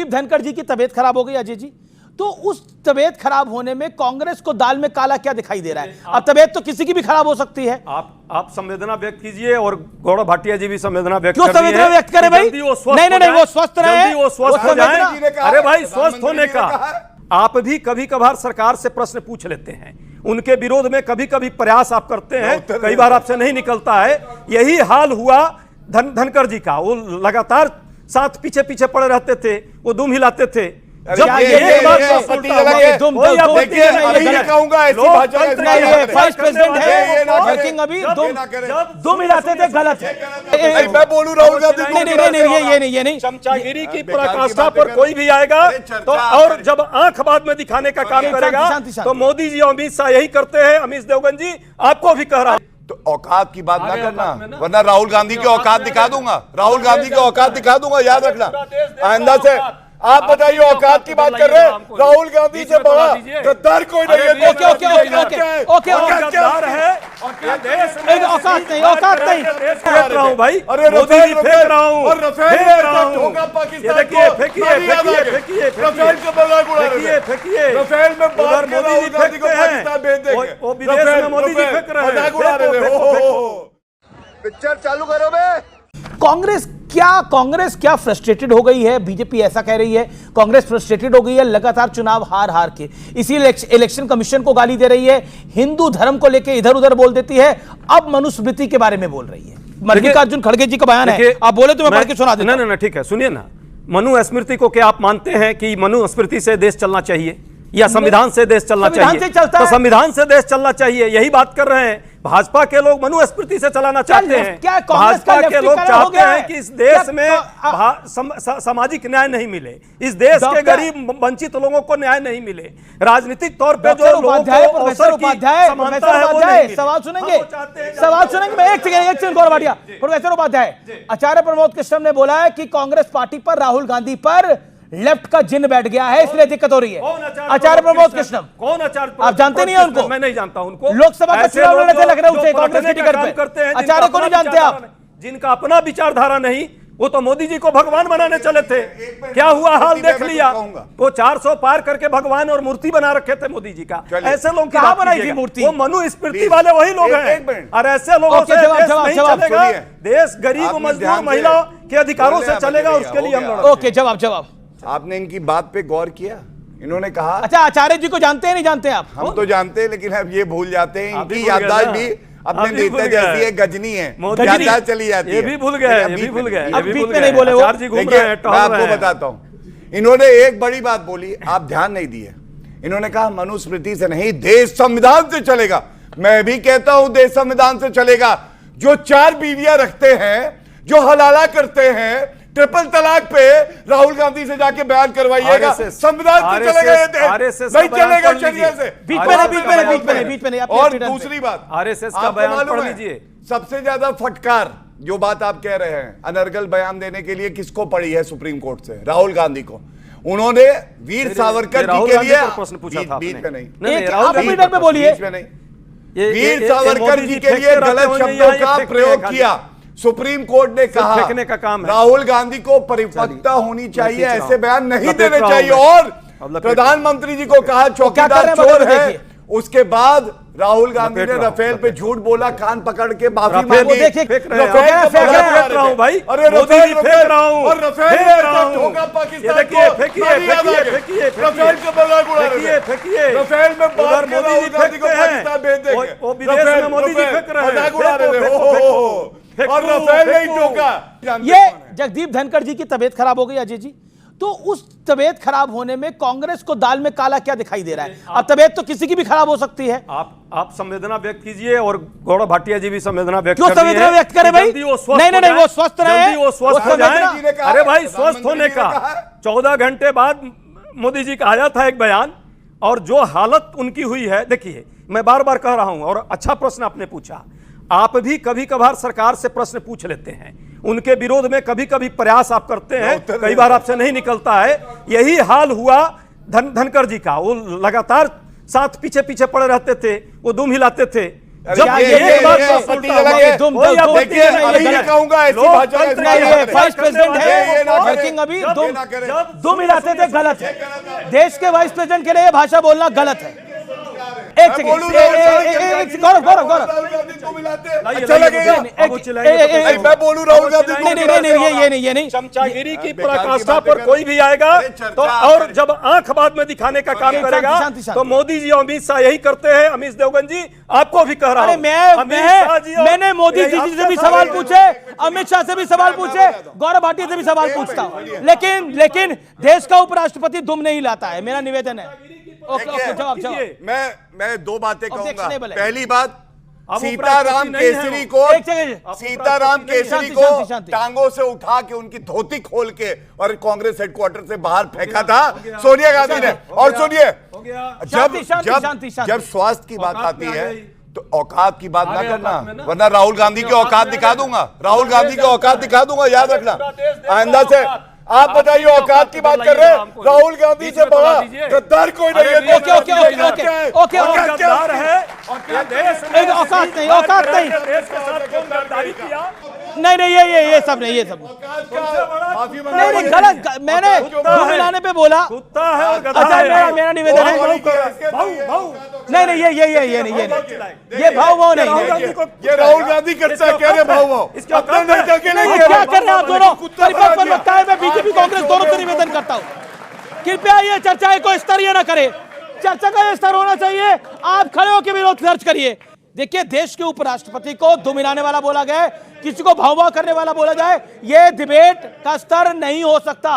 जगदीप धनखड़ जी की तबीयत खराब हो गई अजय जी, तो उस तबीयत खराब होने में कांग्रेस को दाल में काला क्या दिखाई दे रहा है? अब तबीयत तो किसी की भी खराब हो सकती है। आप संवेदना व्यक्त कीजिए और गौरव भाटिया जी भी संवेदना व्यक्त क्यों संवेदना व्यक्त करें भाई? नहीं, वो स्वस्थ रहे, वो स्वस्थ हो जाए। अरे भाई, स्वस्थ होने का आप भी कभी कभार सरकार से प्रश्न पूछ लेते हैं, उनके विरोध में कभी कभी प्रयास आप करते हैं, कई बार आपसे नहीं निकलता है। यही हाल हुआ धनखड़ जी का। वो लगातार साथ पीछे पीछे पड़े रहते थे, वो दुम हिलाते थे। जब ये बात दुम हिलाते थे, गलत है। मैं बोलूं राहुल गांधी ये नहीं चमचागिरी की पराकाष्ठा पर कोई भी आएगा तो, और जब आंख बाद में दिखाने का काम करेगा तो मोदी जी अमित शाह यही करते हैं। अमित देवगन जी आपको भी कह रहा हूं, तो औकात की बात ना करना, वरना राहुल गांधी की औकात दिखा दूंगा। राहुल गांधी की औकात दिखा दूंगा, याद रखना। आइंदा से आप बताइए, औकात की बात कर रहे हैं। राहुल गांधी से बड़ा गद्दार कोई नहीं है। ओके औकात नहीं फेंक रहा हूं भाई, अरे मोदी जी फेंक रहा हूं और रफेल पाकिस्तान को फेंकिए रफेल में बात कर मोदी जी फेंकते हैं, वो विदेश में मोदी जी फेंक रहे हैं। पिक्चर चालू करो बे। कांग्रेस क्या फ्रस्ट्रेटेड हो गई है? बीजेपी ऐसा कह रही है कांग्रेस फ्रस्ट्रेटेड हो गई है लगातार चुनाव हार के, इसी इलेक्शन कमीशन को गाली दे रही है, हिंदू धर्म को लेकर इधर उधर बोल देती है, अब मनुस्मृति के बारे में बोल रही है। मल्लिकार्जुन खड़गे जी का बयान है, आप बोले तो मैं पढ़ के सुना देता हूं। ना ठीक है, सुनिए ना। मनुस्मृति को क्या आप मानते हैं कि मनुस्मृति से देश चलना चाहिए या संविधान से देश चलना चाहिए? तो संविधान से देश चलना चाहिए, यही बात कर रहे हैं। भाजपा के लोग मनुस्मृति से चलाना चाहते हैं। भाजपा के लोग चाहते हैं कि इस देश में सामाजिक न्याय नहीं मिले, इस देश के गरीब वंचित लोगों को न्याय नहीं मिले, राजनीतिक तौर पे जो लोगों को अवसर की समानता है वो नहीं मिले। सवाल सुनेंगे मैं एक सेकंड गौरव भाटिया। प्रोफेसर उपाध्याय, आचार्य प्रमोद कृष्णम ने बोला है कि कांग्रेस पार्टी पर, राहुल गांधी पर लेफ्ट का जिन बैठ गया है, इसलिए दिक्कत हो रही है। आचार्य प्रमोद कृष्णम कौन? आचार्य आप जानते नहीं है उनको? मैं नहीं जानता उनको। लोकसभा का चुनाव लड़े थे लखनऊ से कांग्रेस के टिकट पे, आचार्य को नहीं जानते आप? जिनका अपना विचारधारा नहीं, वो तो मोदी जी को भगवान बनाने चले थे। क्या हुआ हाल देख लिया, वो 400 पार करके भगवान और मूर्ति बना रखे थे मोदी जी का। ऐसे लोग कहां बनाई थी मूर्ति? वो मनुस्मृति वाले वही लोग हैं, और ऐसे लोगों से देश नहीं चलेगा। देश गरीब मजदूर महिला के अधिकारों से चलेगा, उसके लिए हम लड़ेंगे। ओके, जवाब आपने इनकी बात पे गौर किया? इन्होंने कहा, अच्छा आचार्य जी को जानते हैं नहीं जानते आप? हम तो जानते हैं, लेकिन अब ये भूल जाते हैं। इनकी याददाश्त भी अपने नेता जैसी है, गजनी है, याददाश्त चली जाती है। ये भी भूल गए, नहीं बोले वो। मैं आपको बताता हूं, इन्होंने एक बड़ी बात बोली, आप ध्यान नहीं दिए। इन्होंने कहा मनुस्मृति से नहीं, देश संविधान से चलेगा। मैं भी कहता हूं देश संविधान से चलेगा। जो 4 बीवियां रखते हैं, जो हलाला करते हैं, ट्रिपल तलाक पे राहुल गांधी से जाके बयान करवाइएगा। संविधान से चलेगा ये देश, नहीं चलेगा शरिया से। बीच में नहीं। और दूसरी बात, आरएसएस का बयान पढ़ लीजिए। सबसे ज्यादा फटकार जो बात आप कह रहे हैं, अनर्गल बयान देने के लिए किसको पड़ी है सुप्रीम कोर्ट से? राहुल गांधी को। उन्होंने वीर सावरकर जी के लिए प्रश्न पूछा था। बीच में नहीं, बोलिए, वीर सावरकर जी के लिए गलत शब्दों का प्रयोग किया। सुप्रीम कोर्ट ने कहा फेंकने का काम है। राहुल गांधी को परिपक्वता होनी चाहिए, ऐसे बयान नहीं देने चाहिए। और प्रधानमंत्री जी को कहा चौकीदार चोर है। उसके बाद राहुल गांधी ने रफेल पे झूठ बोला, कान पकड़ के माफी मांगी। भाई, अरे रफेल फेंक रहा हूं और रफेल में बात मोदी जी फेंकते हैं, वो विदेश में मोदी जी फेंक रहे हैं और रफेल नहीं टोका। ये जगदीप धनखड़ जी की तबीयत खराब हो गई अजय जी, तो उस तबीयत खराब होने में कांग्रेस को दाल में काला क्या दिखाई दे रहा है? अब तबीयत तो किसी की भी खराब हो सकती है। आप संवेदना व्यक्त कीजिए और गौरव भाटिया जी भी संवेदना व्यक्त क्यों संवेदना व्यक्त करें भाई? नहीं, वो स्वस्थ रहे, वो स्वस्थ हो जाए। अरे भाई, स्वस्थ होने का 14 घंटे बाद मोदी जी का आया था एक बयान, और जो हालत उनकी हुई है, देखिए मैं बार बार कह रहा हूं, और अच्छा प्रश्न आपने पूछा। आप भी कभी कभार सरकार से प्रश्न पूछ लेते हैं, उनके विरोध में कभी कभी प्रयास आप करते हैं, कई बार आपसे नहीं निकलता है। यही हाल हुआ धनखड़ जी का। वो लगातार साथ पीछे पीछे पड़े रहते थे, वो दुम हिलाते थे। अरे जब ये बात ये को आपत्ति सुनता अलग हूं, है। तुम कोई आपत्ति देखिए, नहीं है, अभी ये ये गलत। कहूंगा ऐसी लोकतंत्र भाषा का नहीं, इस्तेमाल ये करें। वाइस प्रेसिडेंट ये ना है करें। वर्किंग अभी ये दुम ना करें। दुम मिलाते थे, गलत है। देश के वाइस प्रेसिडेंट के लिए ये भाषा बोलना गलत है। एक सेकंड, गौरव गौरव गौरव राहुल गांधी को मिलाते हैं। लाइए, अच्छा लाइए, लगेगा? मुझे नहीं, अब वो चिल्लाएंगे तो कैसे नहीं, होगा? मैं बोलूं राहुल गांधी को नहीं नहीं नहीं, ये नहीं चमचागिरी की बेकार की पराकाष्ठा बातें पर कर- कोई भी आएगा अरे चर्चा तो आप और करें। जब आंख बाद में दिखाने का काम शांति, करेगा शांति, शांति। तो मोदी जी और अमित शाह यही करते हैं। अमित देवगन जी आपको भी कह रहा अरे हूं, अमित शाह जी और- मैंने मोदी जी यही से भी आपका सवाल है। पूछे, अमित शाह से भी सवाल पूछे, गौरव भाटिया से भी सवाल पूछता हूं, लेकिन देश का उपराष्ट्रपति दुम नहीं लाता है। मेरा निवेदन है। ओके ओके, जवाब जवाब। मैं दो बातें कहूंगा। Objectionable है। पहली बात, अब सीताराम उपराष्ट्रपति नहीं है केसरी वो। को एक सेकंड, सीताराम केसरी शांति, को शांति, शांति। टांगों से उठा के उनकी धोती खोल के और कांग्रेस हेडक्वार्टर से बाहर फेंका था सोनिया गांधी ने। और सुनिए, हो गया। जब शांति, शांति, जब शांति, शांति। जब स्वास्थ्य की बात औकात आती में आ है गई। तो औकात की बात आ ना गए करना, औकात में ना। वरना राहुल गांधी की औकात दिखा दूंगा। राहुल गांधी की औकात दिखा दूंगा, याद रखना। पूरा देश देख आइंदा रहा से औकात। आप बताइए औकात की बात कर रहे हैं। राहुल गांधी से बड़ा गद्दार कोई नहीं है। Okay okay okay okay okay औकात क्या गद्दार है और क्या देश में एक औकात नहीं, औकात नहीं। देश के साथ कौन गद्दारी किया? नहीं ये सब नहीं, ये सब नहीं, गलत। मैंने दुम मिलाने पे बोला। कुत्ता है और गद्दार अच्छा, है। मेरा निवेदन है। भाऊ नहीं ये भाव नहीं है। ये राहुल गांधी करता है, कह रहे भाव इसके औकात अपने है। नेता के लिए नहीं, क्या कर रहे हैं आप दोनों? परिपक्व पर लगता है। मैं बीजेपी कांग्रेस दोनों से निवेदन करता हूं, कृपया ये चर्चा को स्तरीय न करें। चर्चा का ये स्तर होना चाहिए। आप खड़े होकर विरोध दर्ज करिए। देखिए, देश के उपराष्ट्रपति को दुम मिलाने वाला बोला गया है, किसी को भाव करने वाला बोला जाए, ये डिबेट का स्तर नहीं हो सकता।